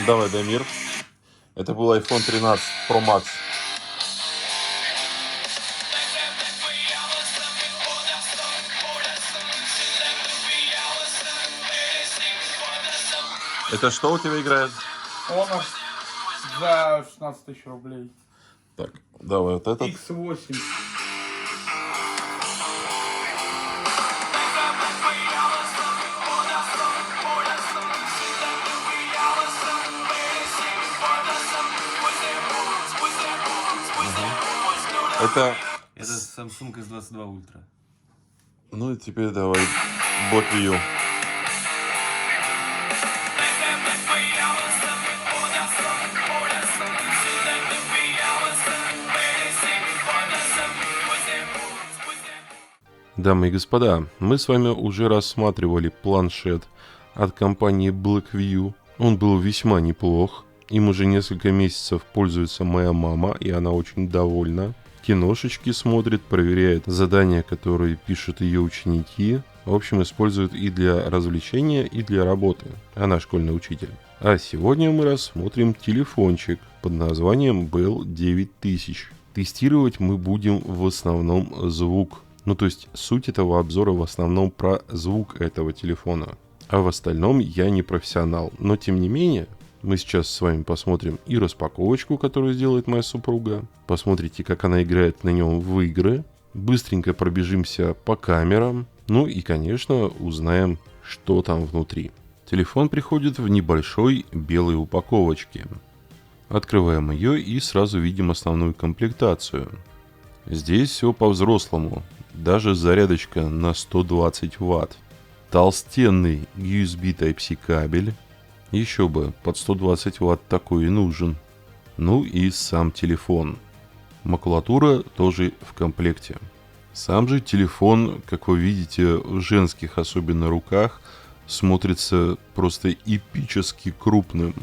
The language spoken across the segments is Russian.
Давай, Дамир. Это был iPhone 13 Pro Max. Это что у тебя играет? Honor за 16 тысяч рублей. Так, давай вот этот. X8. Это... Это Samsung S22 Ultra. Ну и теперь давай Blackview. Дамы и господа, мы с вами уже рассматривали планшет от компании Blackview. Он был весьма неплох. Им уже несколько месяцев пользуется моя мама, и она очень довольна. Киношечки смотрит, проверяет задания, которые пишут ее ученики. В общем, использует и для развлечения, и для работы. Она школьный учитель. А сегодня мы рассмотрим телефончик под названием Bell 9000. Тестировать мы будем в основном звук. Ну, то есть, суть этого обзора в основном про звук этого телефона. А в остальном я не профессионал. Но, тем не менее, мы сейчас с вами посмотрим и распаковочку, которую сделает моя супруга. Посмотрите, как она играет на нем в игры. Быстренько пробежимся по камерам. Ну и, конечно, узнаем, что там внутри. Телефон приходит в небольшой белой упаковочке. Открываем ее и сразу видим основную комплектацию. Здесь все по-взрослому. Даже зарядочка на 120 Вт. Толстенный USB Type-C кабель. Еще бы, под 120 Вт такой и нужен. Ну и сам телефон. Макулатура тоже в комплекте. Сам же телефон, как вы видите, в женских особенно руках, смотрится просто эпически крупным.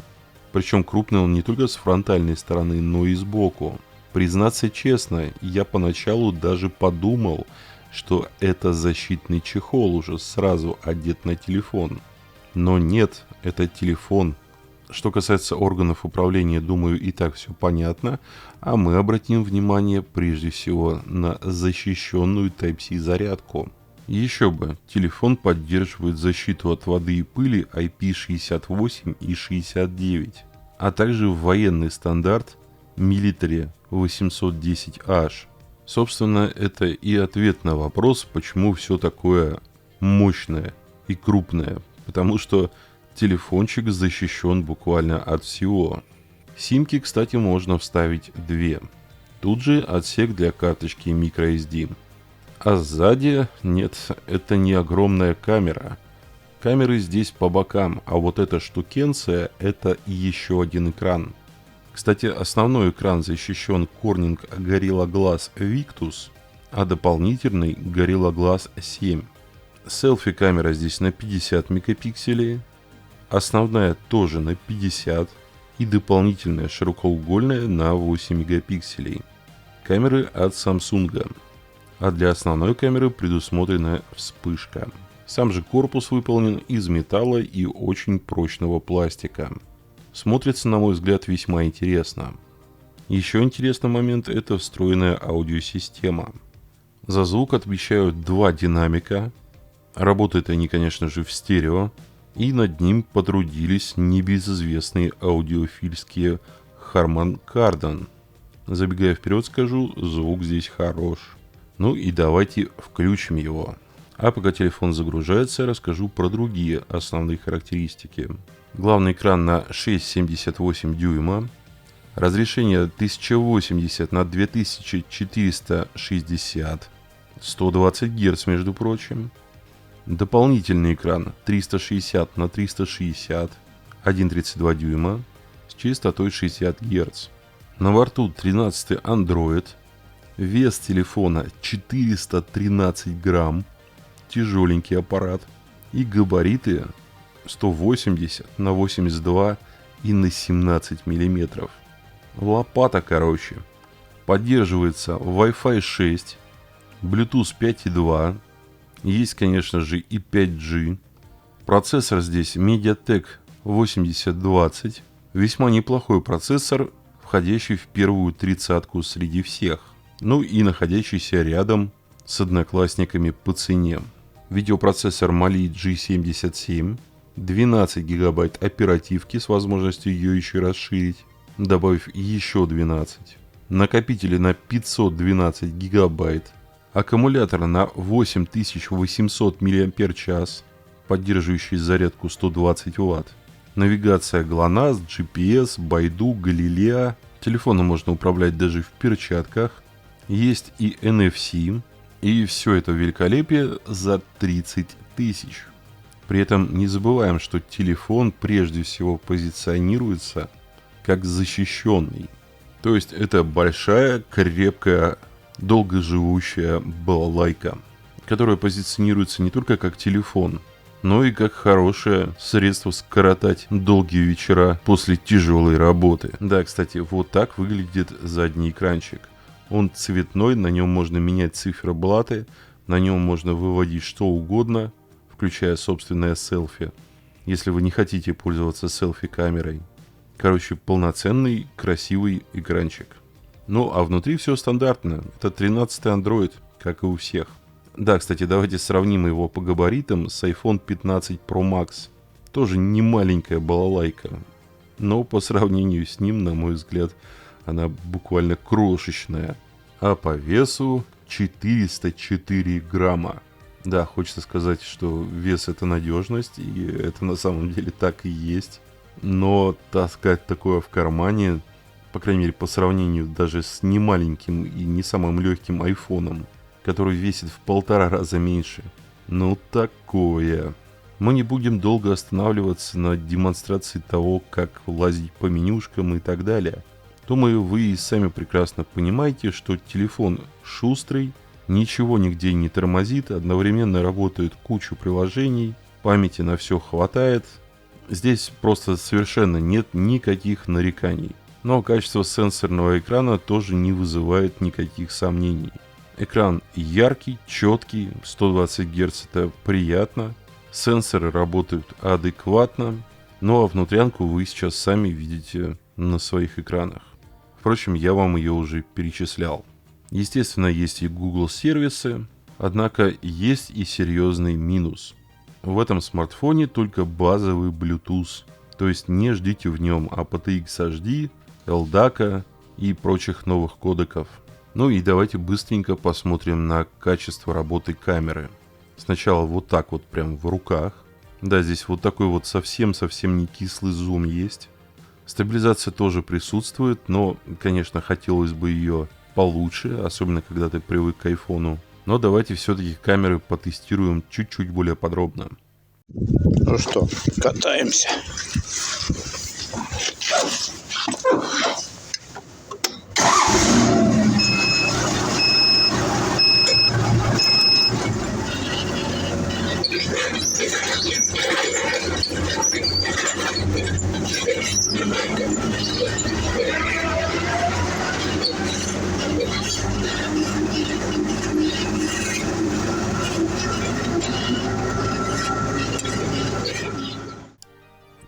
Причем крупный он не только с фронтальной стороны, но и сбоку. Признаться честно, я поначалу даже подумал, что это защитный чехол уже сразу одет на телефон. Но нет, это телефон. Что касается органов управления, думаю, и так все понятно. А мы обратим внимание прежде всего на защищенную Type-C зарядку. Еще бы, телефон поддерживает защиту от воды и пыли IP68 и 69, а также военный стандарт Military 810H. Собственно, это и ответ на вопрос, почему все такое мощное и крупное. Потому что телефончик защищен буквально от всего. Симки, кстати, можно вставить 2. Тут же отсек для карточки microSD. А сзади, нет, это не огромная камера. Камеры здесь по бокам, а вот эта штукенция – это еще один экран. Кстати, основной экран защищен Corning Gorilla Glass Victus, а дополнительный Gorilla Glass 7. Селфи-камера здесь на 50 мегапикселей, основная тоже на 50 и дополнительная широкоугольная на 8 мегапикселей. Камеры от Samsung. А для основной камеры предусмотрена вспышка. Сам же корпус выполнен из металла и очень прочного пластика. Смотрится, на мой взгляд, весьма интересно. Еще интересный момент – это встроенная аудиосистема. За звук отвечают 2 динамика. Работают они, конечно же, в стерео. И над ним потрудились небезызвестные аудиофильские Harman Kardon. Забегая вперед, скажу, звук здесь хорош. Ну и давайте включим его. А пока телефон загружается, я расскажу про другие основные характеристики. Главный экран на 6,78 дюйма. Разрешение 1080 на 2460. 120 Гц, между прочим. Дополнительный экран 360 на 360. 1,32 дюйма. С частотой 60 Гц. На борту 13 Android. Вес телефона 413 грамм. Тяжеленький аппарат. И габариты 180 на 82 и на 17 миллиметров. Лопата, короче. Поддерживается Wi-Fi 6, Bluetooth 5.2. Есть, конечно же, и 5G. Процессор здесь MediaTek 8020. Весьма неплохой процессор, входящий в первую тридцатку среди всех. Ну и находящийся рядом с одноклассниками по цене. Видеопроцессор Mali G77, 12 гигабайт оперативки с возможностью ее еще расширить, добавив еще 12. Накопители на 512 гигабайт. Аккумулятор на 8800 мАч, поддерживающий зарядку 120 Вт. Навигация GLONASS, GPS, Baidu, Galileo. Телефоном можно управлять даже в перчатках. Есть и NFC. И все это великолепие за 30 тысяч. При этом не забываем, что телефон прежде всего позиционируется как защищенный. То есть это большая, крепкая, долгоживущая балалайка, которая позиционируется не только как телефон, но и как хорошее средство скоротать долгие вечера после тяжелой работы. Да, кстати, вот так выглядит задний экранчик. Он цветной, на нем можно менять циферблаты, на нем можно выводить что угодно, включая собственное селфи, если вы не хотите пользоваться селфи-камерой. Короче, полноценный, красивый экранчик. Ну, а внутри все стандартно. Это 13-й Android, как и у всех. Да, кстати, давайте сравним его по габаритам с iPhone 15 Pro Max. Тоже не маленькая балалайка. Но по сравнению с ним, на мой взгляд, она буквально крошечная. А по весу 404 грамма. Да, хочется сказать, что вес — это надежность, и это на самом деле так и есть. Но таскать такое в кармане, по крайней мере, по сравнению даже с немаленьким и не самым легким айфоном, который весит в 1,5 раза меньше. Ну такое. Мы не будем долго останавливаться на демонстрации того, как лазить по менюшкам и так далее. Думаю, вы и сами прекрасно понимаете, что телефон шустрый, ничего нигде не тормозит, одновременно работает кучу приложений, памяти на все хватает. Здесь просто совершенно нет никаких нареканий. Но качество сенсорного экрана тоже не вызывает никаких сомнений. Экран яркий, четкий, 120 Гц это приятно. Сенсоры работают адекватно. Ну а внутрянку вы сейчас сами видите на своих экранах. Впрочем, я вам ее уже перечислял. Естественно, есть и Google сервисы, однако есть и серьезный минус. В этом смартфоне только базовый Bluetooth, то есть не ждите в нем aptX HD, LDAC и прочих новых кодеков. Ну и давайте быстренько посмотрим на качество работы камеры. Сначала вот так вот прям в руках. Да, здесь вот такой вот совсем-совсем не кислый зум есть. Стабилизация тоже присутствует, но, конечно, хотелось бы ее получше, особенно когда ты привык к айфону. Но давайте все-таки камеры потестируем чуть-чуть более подробно. Ну что, катаемся.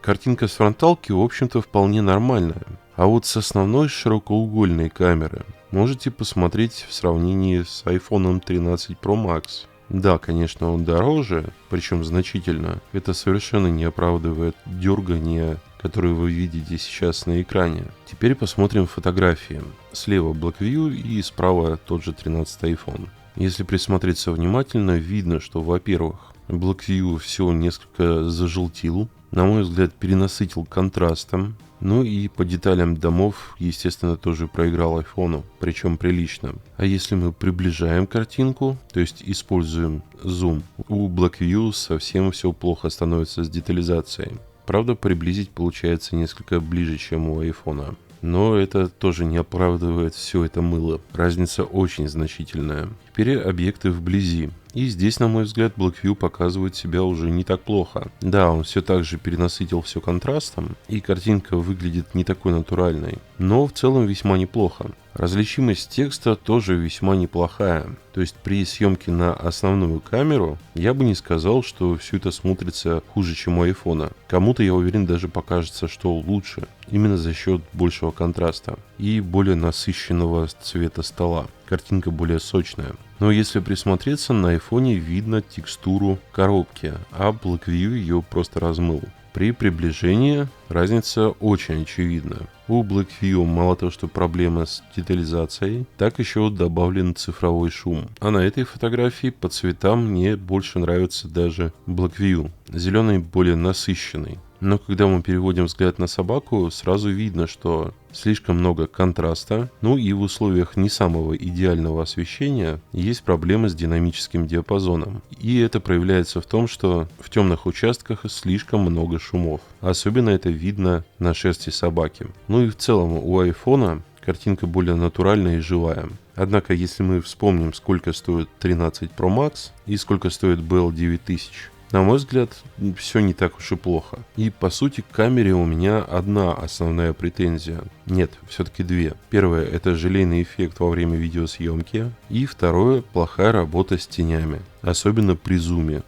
Картинка с фронталки, в общем-то, вполне нормальная. А вот с основной широкоугольной камеры можете посмотреть в сравнении с iPhone 13 Pro Max. Да, конечно, он дороже, причем значительно. Это совершенно не оправдывает дергание, которое вы видите сейчас на экране. Теперь посмотрим фотографии. Слева Blackview и справа тот же 13 iPhone. Если присмотреться внимательно, видно, что, во-первых, Blackview все несколько зажелтил, на мой взгляд, перенасытил контрастом. Ну и по деталям домов, естественно, тоже проиграл айфону, причем прилично. А если мы приближаем картинку, то есть используем зум, у Blackview совсем все плохо становится с детализацией. Правда, приблизить получается несколько ближе, чем у айфона. Но это тоже не оправдывает все это мыло. Разница очень значительная. Теперь объекты вблизи. И здесь, на мой взгляд, Blackview показывает себя уже не так плохо. Да, он все так же перенасытил все контрастом, и картинка выглядит не такой натуральной. но в целом весьма неплохо. Различимость текста тоже весьма неплохая. То есть при съемке на основную камеру я бы не сказал, что все это смотрится хуже, чем у айфона. Кому-то, я уверен, даже покажется, что лучше. Именно за счет большего контраста и более насыщенного цвета стола. Картинка более сочная. Но если присмотреться, на айфоне видно текстуру коробки, а Blackview ее просто размыл. При приближении разница очень очевидна. У Blackview мало того, что проблемы с детализацией, так еще добавлен цифровой шум. А на этой фотографии по цветам мне больше нравится даже Blackview. Зеленый более насыщенный. Но когда мы переводим взгляд на собаку, сразу видно, что слишком много контраста, ну и в условиях не самого идеального освещения есть проблемы с динамическим диапазоном. И это проявляется в том, что в темных участках слишком много шумов. Особенно это видно на шерсти собаки. Ну и в целом у айфона картинка более натуральная и живая. Однако, если мы вспомним, сколько стоит 13 Pro Max и сколько стоит BL9000, на мой взгляд, все не так уж и плохо. И по сути к камере у меня одна основная претензия. Нет, все-таки две. Первое — это желейный эффект во время видеосъемки. И второе — плохая работа с тенями. Особенно при зуме.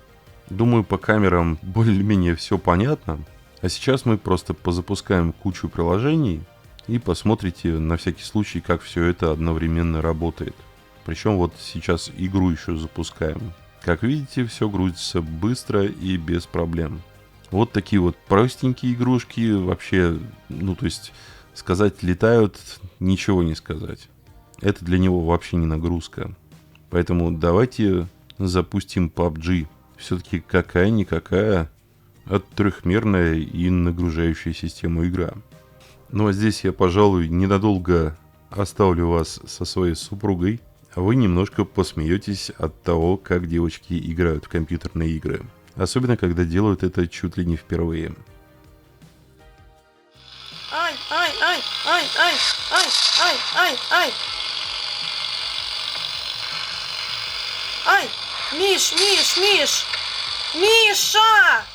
Думаю, по камерам более-менее все понятно. А сейчас мы просто позапускаем кучу приложений и посмотрите на всякий случай, как все это одновременно работает. Причем вот сейчас игру еще запускаем. Как видите, все грузится быстро и без проблем. Вот такие вот простенькие игрушки. Вообще, то есть, сказать летают, ничего не сказать. Это для него вообще не нагрузка. Поэтому давайте запустим PUBG. Все-таки какая-никакая, а трехмерная и нагружающая систему игра. Ну а здесь я, пожалуй, ненадолго оставлю вас со своей супругой. А вы немножко посмеетесь от того, как девочки играют в компьютерные игры. Особенно, когда делают это чуть ли не впервые. Ай, ай, ай, ай, ай, ай, ай, ай, ай. Ай, Миш, Миш, Миш! Миша!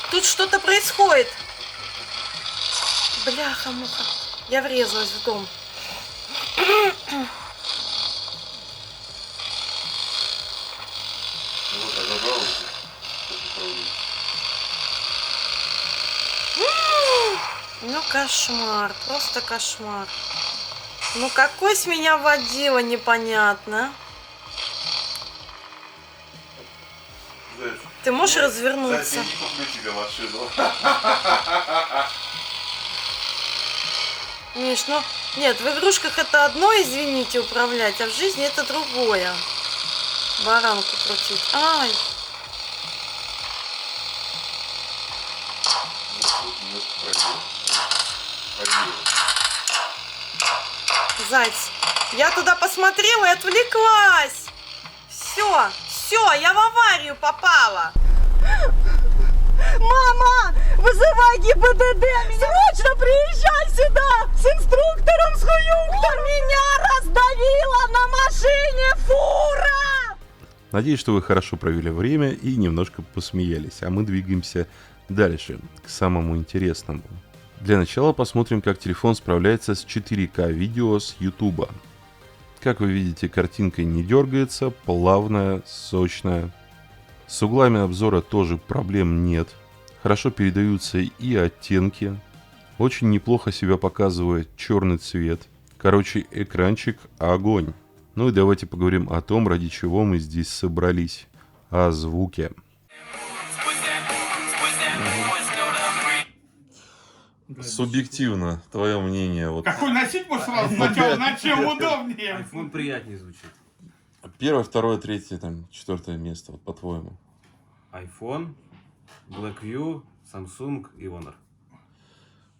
Тут что-то происходит. Бляха-муха. Я врезалась в дом. Ну кошмар, просто кошмар. Ну какой с меня водила, непонятно. Ты можешь развернуться? Я не куплю тебе машину. Миш, ну нет, в игрушках это одно, извините, управлять, а в жизни это другое. Баранку крутить. Ай. Зайц, я туда посмотрела и отвлеклась. Все, я в аварию попала. Мама, вызывай ГИБДД! Срочно приезжай сюда с инструктором, с хуюктором! Меня раздавила на машине фура! Надеюсь, что вы хорошо провели время и немножко посмеялись. А мы двигаемся дальше, к самому интересному. Для начала посмотрим, как телефон справляется с 4К видео с YouTube. Как вы видите, картинка не дергается, плавная, сочная. С углами обзора тоже проблем нет. Хорошо передаются и оттенки. Очень неплохо себя показывает черный цвет. Короче, экранчик огонь. Ну и давайте поговорим о том, ради чего мы здесь собрались. О звуке. Субъективно, твое мнение. Вот. Какой носить может сразу сначала, на чем удобнее? Айфон приятнее звучит. Первое, второе, третье, четвертое место, вот по-твоему. iPhone, Blackview, Samsung и Honor.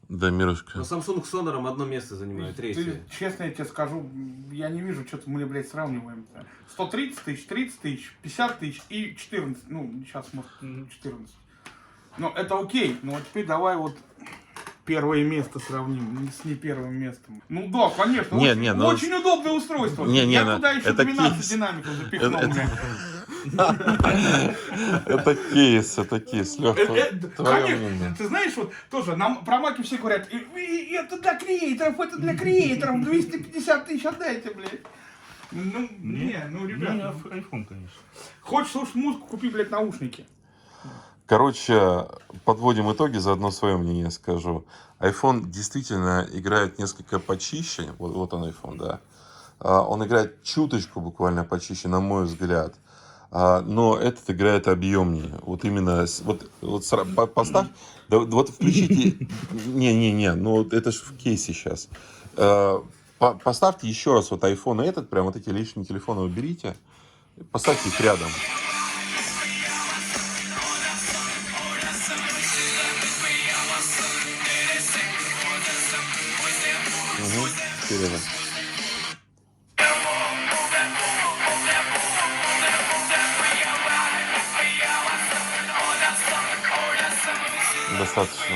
Да, Мирушка. Но Samsung с Honor одно место занимает, третье. Честно я тебе скажу, я не вижу, что-то мы, блядь, сравниваем-то. 130 тысяч, 30 тысяч, 50 тысяч и 14. Ну, сейчас, может, 14. Но это окей. Но вот теперь давай вот первое место сравним с не первым местом. Ну да, конечно. Не, очень, не, ну- очень удобное устройство. Не, Я ну, туда еще это 12 кейс. динамиков запихнул. Это кейс, Лёх, твое Конечно, мнение. ты знаешь, вот тоже нам про маки все говорят, это для креаторов, 250 тысяч отдайте, блядь. Ну, ребята. iPhone, конечно. Хочешь слушать музыку, купи, блядь, наушники. Короче, подводим итоги, заодно свое мнение скажу. iPhone действительно играет несколько почище. Вот он iPhone, да. Он играет чуточку буквально почище, на мой взгляд. Но этот играет объемнее. Вот именно, поставь, да, вот включите, ну это же в кейсе сейчас. Поставьте еще раз вот iPhone и этот, прям вот эти лишние телефоны уберите, поставьте их рядом. Угу, вперед. Достаточно.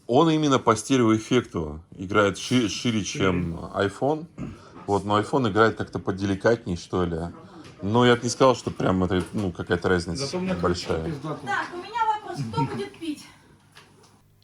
Он именно по стереоэффекту играет шире, чем iPhone. Вот, но iPhone играет как-то поделикатней, что ли. Но я бы не сказал, что прям это, какая-то разница большая. Так, у меня вопрос, кто будет пить?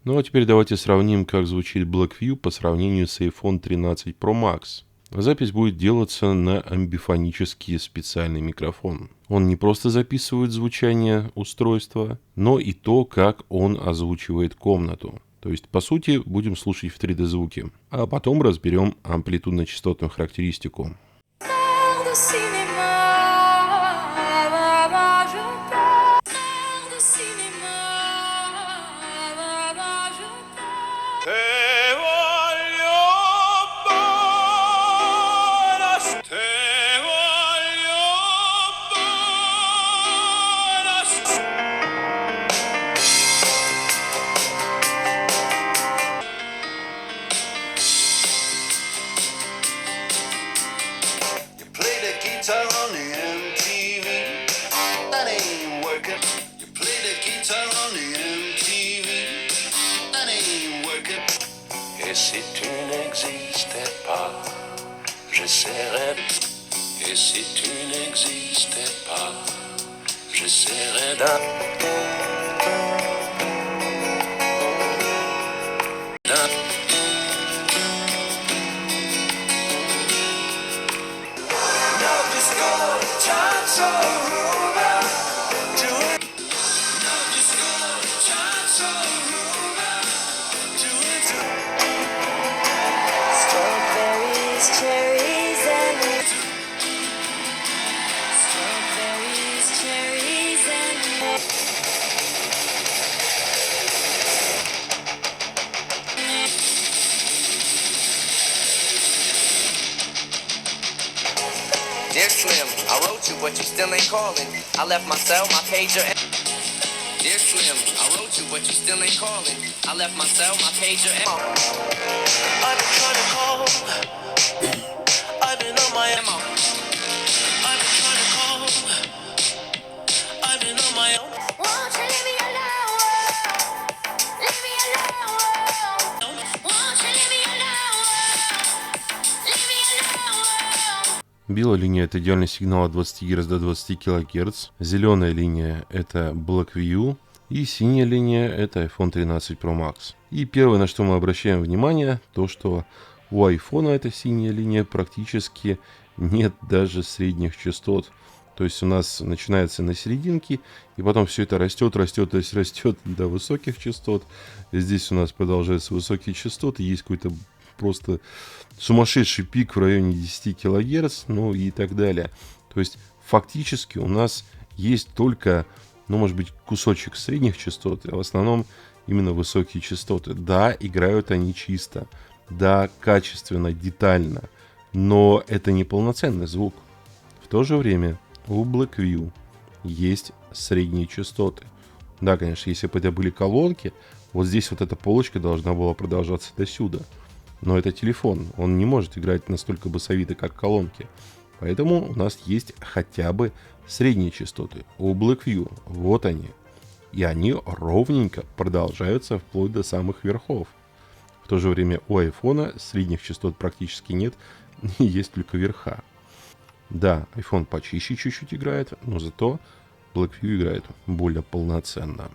Ну а теперь давайте сравним, как звучит Blackview по сравнению с iPhone 13 Pro Max. Запись будет делаться на амбифонический специальный микрофон. Он не просто записывает звучание устройства, но и то, как он озвучивает комнату. То есть, по сути, будем слушать в 3D звуки. А потом разберем амплитудно-частотную характеристику. Play the guitar on the MTV. That ain't working. You play the guitar on the MTV. That ain't working. Et si tu n'existais pas, j'essaierais. Et si tu n'existais pas, j'essaierais Strawberries, cherries, and strawberries, cherries, and Dear Slim, I wrote you, but you still ain't calling. I left my cell, my pager. Dear Slim, I wrote you, but you still ain't calling. I left my cell, my pager. I've been trying to call. I've been on my MO. I've been trying to call. I've been on my own. won't you leave me alone? Leave me alone. Won't you leave me alone? Leave me alone. Белая линия — это идеальный сигнал от 20 Гц до 20 кГц. Зеленая линия — это Blackview. И синяя линия — это iPhone 13 Pro Max. И первое, на что мы обращаем внимание, то, что у iPhone эта синяя линия практически нет даже средних частот. То есть у нас начинается на серединке, и потом все это растет до высоких частот. И здесь у нас продолжаются высокие частоты, есть какой-то просто сумасшедший пик в районе 10 кГц, ну и так далее. То есть фактически у нас есть только, может быть, кусочек средних частот, а в основном именно высокие частоты. Да, играют они чисто, да, качественно, детально, но это не полноценный звук. В то же время у Blackview есть средние частоты. Да, конечно, если бы это были колонки, вот здесь вот эта полочка должна была продолжаться до сюда. Но это телефон, он не может играть настолько басовито, как колонки. Поэтому у нас есть хотя бы средние частоты. У Blackview вот они. И они ровненько продолжаются вплоть до самых верхов. В то же время у айфона средних частот практически нет, есть только верха. Да, iPhone почище чуть-чуть играет, но зато Blackview играет более полноценно.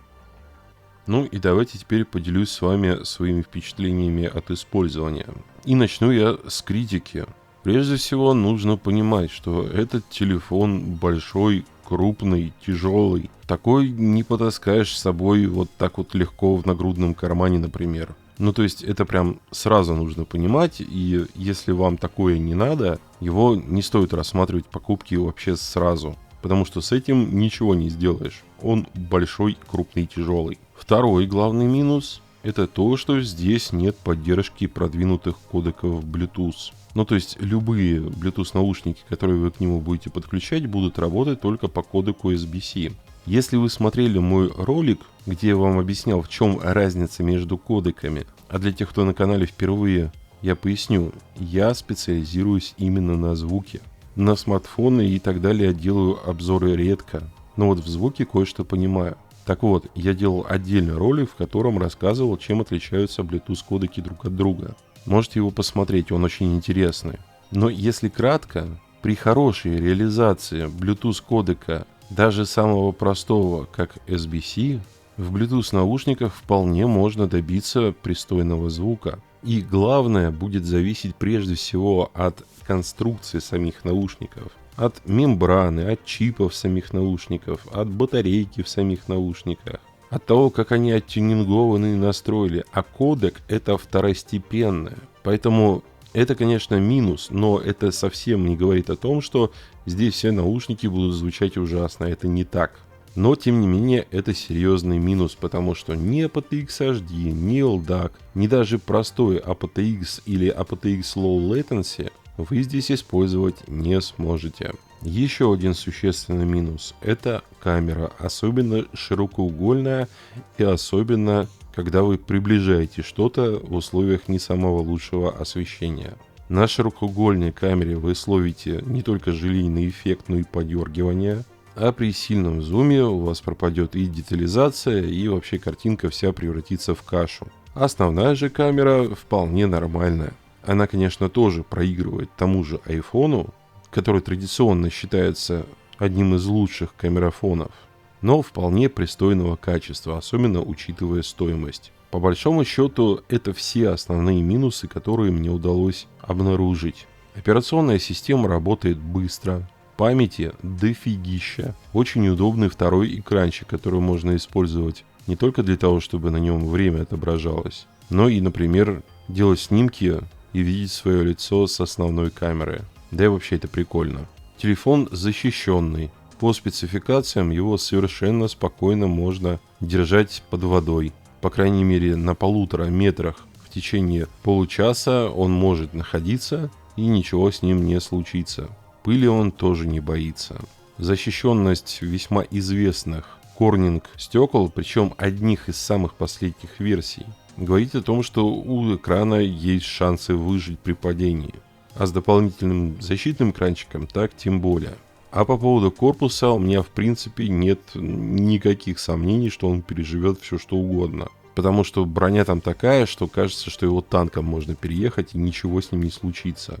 Ну и давайте теперь поделюсь с вами своими впечатлениями от использования. И начну я с критики. Прежде всего нужно понимать, что этот телефон большой, крупный, тяжелый. Такой не потаскаешь с собой вот так вот легко в нагрудном кармане, например. Ну, то есть это прям сразу нужно понимать, и если вам такое не надо, его не стоит рассматривать покупки вообще сразу, потому что с этим ничего не сделаешь. Он большой, крупный, тяжелый. Второй главный минус – это то, что здесь нет поддержки продвинутых кодеков Bluetooth. Ну, то есть любые Bluetooth наушники, которые вы к нему будете подключать, будут работать только по кодеку SBC. Если вы смотрели мой ролик, где я вам объяснял, в чем разница между кодеками, а для тех, кто на канале впервые, я поясню, я специализируюсь именно на звуке. На смартфоны и так далее я делаю обзоры редко, но вот в звуке кое-что понимаю. Так вот, я делал отдельный ролик, в котором рассказывал, чем отличаются Bluetooth кодеки друг от друга. Можете его посмотреть, он очень интересный. Но если кратко, при хорошей реализации Bluetooth кодека, даже самого простого, как SBC, в Bluetooth наушниках вполне можно добиться пристойного звука. И главное будет зависеть прежде всего от конструкции самих наушников, от мембраны, от чипов самих наушников, от батарейки в самих наушниках, от того, как они оттюнингованы и настроили. А кодек — это второстепенное. Поэтому это, конечно, минус, но это совсем не говорит о том, что здесь все наушники будут звучать ужасно. Это не так. Но, тем не менее, это серьезный минус, потому что ни aptX HD, ни LDAC, ни даже простой aptX или aptX Low Latency вы здесь использовать не сможете. Еще один существенный минус – это камера, особенно широкоугольная и особенно, когда вы приближаете что-то в условиях не самого лучшего освещения. На широкоугольной камере вы словите не только желейный эффект, но и подергивание, а при сильном зуме у вас пропадет и детализация, и вообще картинка вся превратится в кашу. Основная же камера вполне нормальная. Она, конечно, тоже проигрывает тому же айфону, который традиционно считается одним из лучших камерафонов, но вполне пристойного качества, особенно учитывая стоимость. По большому счету, это все основные минусы, которые мне удалось обнаружить. Операционная система работает быстро, памяти дофигища, очень удобный второй экранчик, который можно использовать не только для того, чтобы на нем время отображалось, но и, например, делать снимки и видеть свое лицо с основной камеры. Да и вообще это прикольно. Телефон защищенный. По спецификациям его совершенно спокойно можно держать под водой. По крайней мере на 1,5 метрах в течение получаса он может находиться и ничего с ним не случится. Пыли он тоже не боится. Защищенность весьма известных Corning стекол, причем одних из самых последних версий, говорит о том, что у экрана есть шансы выжить при падении. А с дополнительным защитным экранчиком так тем более. А по поводу корпуса у меня в принципе нет никаких сомнений, что он переживет все что угодно. Потому что броня там такая, что кажется, что его танком можно переехать и ничего с ним не случится.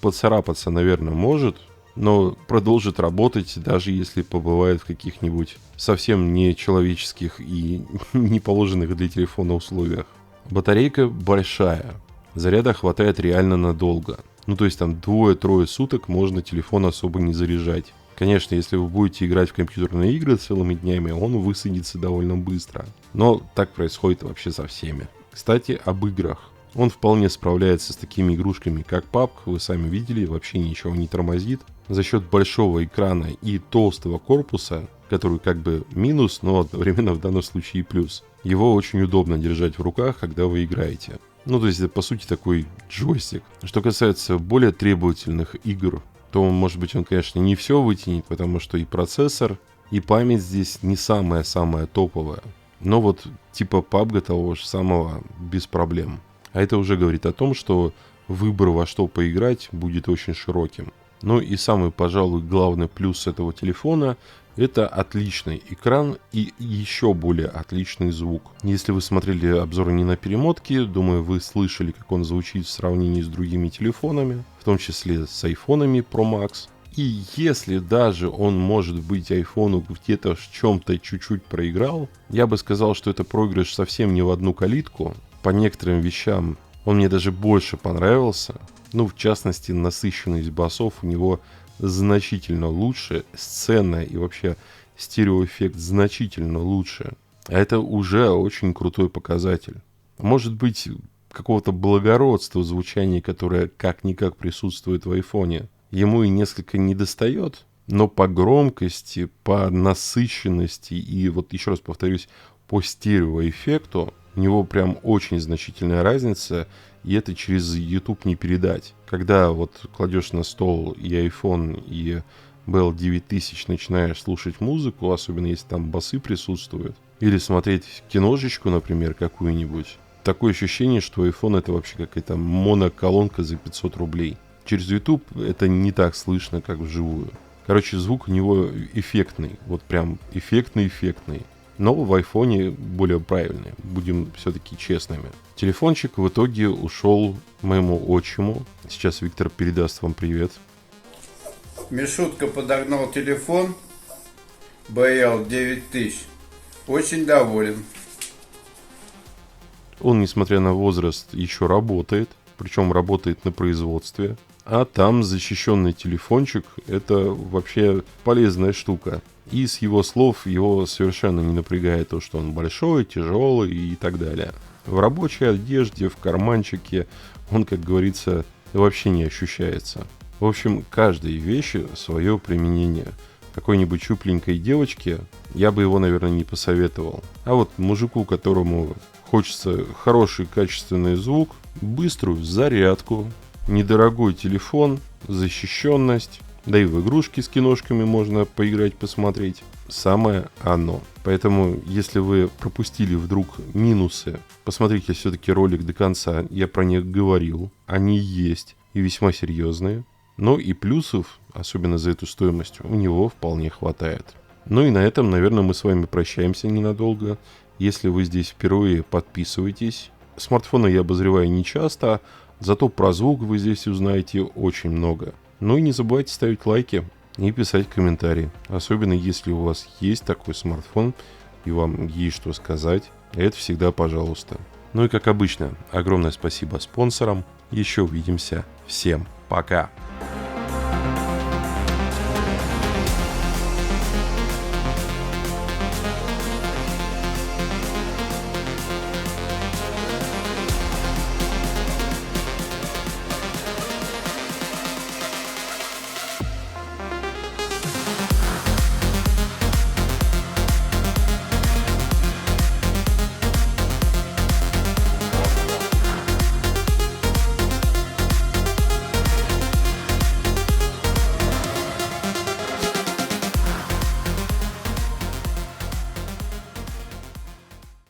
Поцарапаться, наверное, может, но продолжит работать, даже если побывает в каких-нибудь совсем нечеловеческих и не положенных для телефона условиях. Батарейка большая, заряда хватает реально надолго. То есть там 2-3 суток можно телефон особо не заряжать. Конечно, если вы будете играть в компьютерные игры целыми днями, он высадится довольно быстро. Но так происходит вообще со всеми. Кстати, об играх. Он вполне справляется с такими игрушками, как PUBG, вы сами видели, вообще ничего не тормозит. За счет большого экрана и толстого корпуса, который как бы минус, но одновременно в данном случае и плюс, его очень удобно держать в руках, когда вы играете. То есть это по сути такой джойстик. Что касается более требовательных игр, то может быть он, конечно, не все вытянет, потому что и процессор, и память здесь не самая-самая топовая. Но вот типа PUBG того же самого без проблем. А это уже говорит о том, что выбор во что поиграть будет очень широким. И самый, пожалуй, главный плюс этого телефона Это отличный экран и еще более отличный звук. Если вы смотрели обзоры не на перемотке, думаю, вы слышали, как он звучит в сравнении с другими телефонами, в том числе с айфонами Pro Max. И если даже он, может быть, айфону где-то в чем-то чуть-чуть проиграл, я бы сказал, что это проигрыш совсем не в одну калитку. По некоторым вещам он мне даже больше понравился. Ну, в частности, насыщенность басов у него значительно лучше, сцена и вообще стереоэффект значительно лучше. А это уже очень крутой показатель. Может быть, какого-то благородства в звучании, которое как-никак присутствует в айфоне, ему и несколько недостает, но по громкости, по насыщенности и, вот еще раз повторюсь, по стереоэффекту у него прям очень значительная разница, и это через YouTube не передать. Когда вот кладешь на стол и iPhone, и Bell 9000, начинаешь слушать музыку, особенно если там басы присутствуют, или смотреть киношечку, например, какую-нибудь, такое ощущение, что iPhone это вообще какая-то моноколонка за 500 рублей. Через YouTube это не так слышно, как вживую. Короче, звук у него эффектный, вот прям эффектный. Но в айфоне более правильный, будем все-таки честными. Телефончик в итоге ушел моему отчиму. Сейчас Виктор передаст вам привет. Мишутка подогнал телефон BL 9000. Очень доволен. Он, несмотря на возраст, еще работает. Причем работает на производстве. А там защищенный телефончик – это вообще полезная штука. И с его слов его совершенно не напрягает то, что он большой, тяжелый и так далее. В рабочей одежде, в карманчике он, как говорится, вообще не ощущается. В общем, каждой вещи свое применение. Какой-нибудь щупленькой девочке я бы его, наверное, не посоветовал. А вот мужику, которому хочется хороший качественный звук, быструю зарядку, недорогой телефон, защищенность, да и в игрушки с киношками можно поиграть, посмотреть. Самое оно. Поэтому, если вы пропустили вдруг минусы, посмотрите все-таки ролик до конца. Я про них говорил. Они есть и весьма серьезные. Но и плюсов, особенно за эту стоимость, у него вполне хватает. Ну и на этом, наверное, мы с вами прощаемся ненадолго. Если вы здесь впервые, подписывайтесь. Смартфоны я обозреваю не часто, зато про звук вы здесь узнаете очень много. Ну и не забывайте ставить лайки и писать комментарии. Особенно если у вас есть такой смартфон и вам есть что сказать. Это всегда пожалуйста. Ну и как обычно, огромное спасибо спонсорам. Еще увидимся. Всем пока.